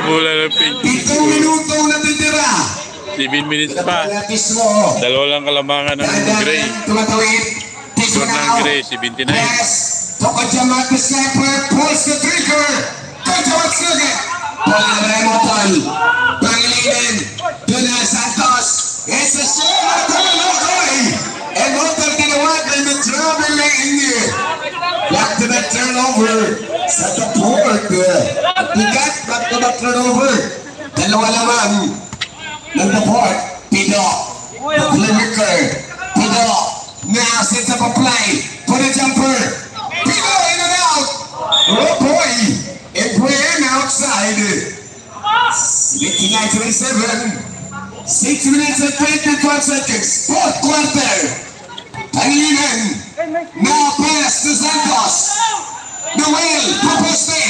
Bola ng pink. 7 minuto natitira. 7 minutes pa. Dalawa lang kalamangan ng Gray. Score ng Gray, 79. Tokajamat the sniper, pulls the trigger. Tokajamat Sugat. Bola Remoton. Pangilinan. Duna Santos. It's a shot. And Motor tinawag na the trouble na inyo. Back to the turnover. Sa support. Bigat, back to the turnover. Dalawa naman. Ng support. Pido. The playmaker. Pido. Now sets up a play. For the jumper. Pido in and out. Oh boy. And playing outside. 59-27. 6 minutes and 12 seconds. Fourth quarter. Pangilinan. Now pass to Santos. Noel. Proposte.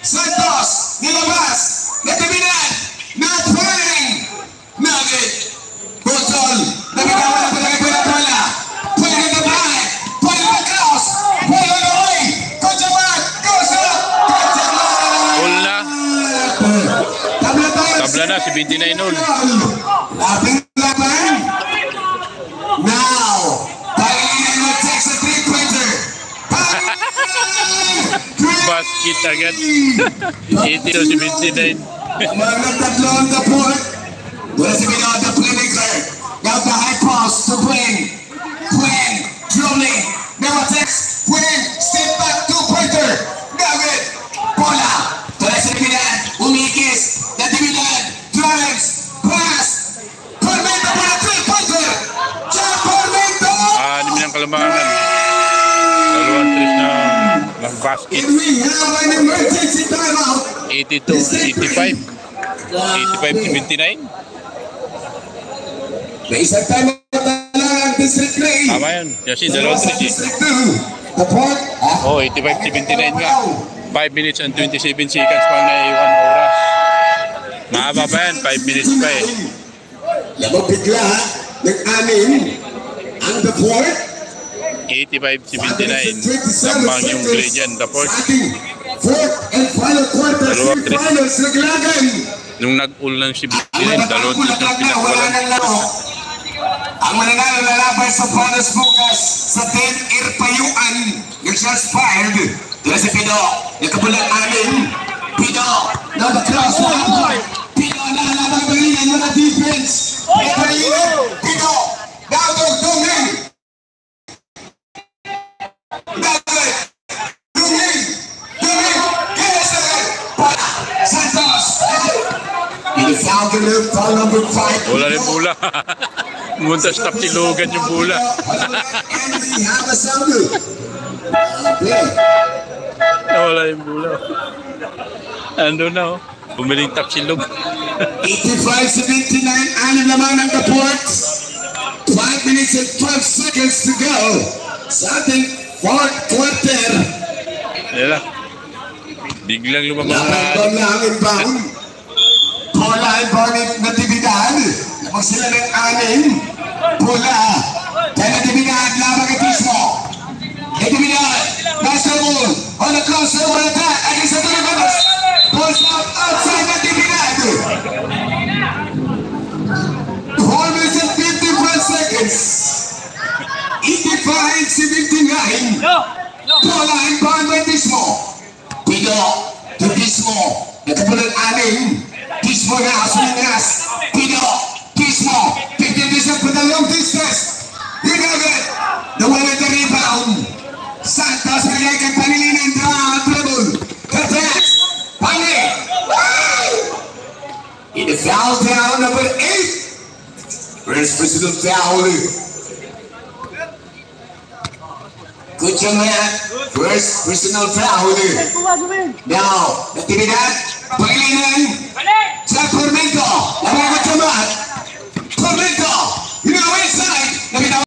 Santos. Nilabas. Natibinan. Not playing. Nugget. Botol. Nabigawa na pala kay Pula. Pula in the back. Pula in the cross. Pula in the way. Kojamat. Goes up. Kojamat. All na. Tabla na, 79-0. Laping laban. Now, Pangilinan will takes a 3-pointer. Basket agad. 80-79. Mga tatlo on the board. Wala si Pinoy, the playmaker. Now the high pass to Quinn. Quinn, dribbling. Now attacks. Quinn, step back, 2-pointer. David, bola. Wala si Pinoy, umikis. Natividad, drives, pass. Cormento para 3-pointer. John Cormento. 6 ng kalamangan. Dalawang tres ng basket. And we have an emergency timeout. 82-85. 85-79. May isang timeout na lang ang District 3. Tama yun. Kasi dalawang tres eh. District 2. The point. Oh, 85-79 nga. 5 minutes and 27 seconds pa na iwan oras. Mahaba pa yan. 5 minutes pa eh. Labang bigla ng-anim ang the point. 85-79. Lamang yung Gray dyan. The fourth. Fourth and final quarter. Dalawang tres. Finals naglagan. Nung nag-ul ng si Bilin, dalawang tres ng pinakawalan. Ang mananalo na laban sa bonus bukas sa 10 Irpayuan yung shots fired. Dila si Pido, nakabulang amin. Pido, now the cross one. Pido, nalabang Pangilinan mo na defense. Pido, now Dugdungin. Dugdungin, Kesa, Pala, Santos. In the foul number 5. Wala rin bola. Muntas taptilogan yung bola. Wala yung bola. Ando na oh. Bumiling tapsilog. 85-79. Anim naman ang report. 5 minutes and 12 seconds to go. Sa ating fourth quarter. Yan lang. Biglang lumabang Lapang lang ang bound. Bola ay bonit Natividad. Labang sila ng anim. Bola. Kaya Natividad, labang itismo. Natividad. Basketball. On the crossover attack. Against the Tilibanas. Pulls out outside Natividad. 4 minutes and 55 seconds. 85-79. Bola ay bound by Tismo. Pido. To Tismo. Nakapulang anim. Tismo na, swingas. Pido. Tismo. 50% for the long distance. You know it. The one at the rebound. Santos bigay kay Pangilinan. Dribble. Attacks. Pangi. In the foul down number 8. First personal foul. Good job, man. First personal foul. Now, Natividad. Pangilinan. Sa Cormento. Labagot sa mat. Cormento. You know, inside.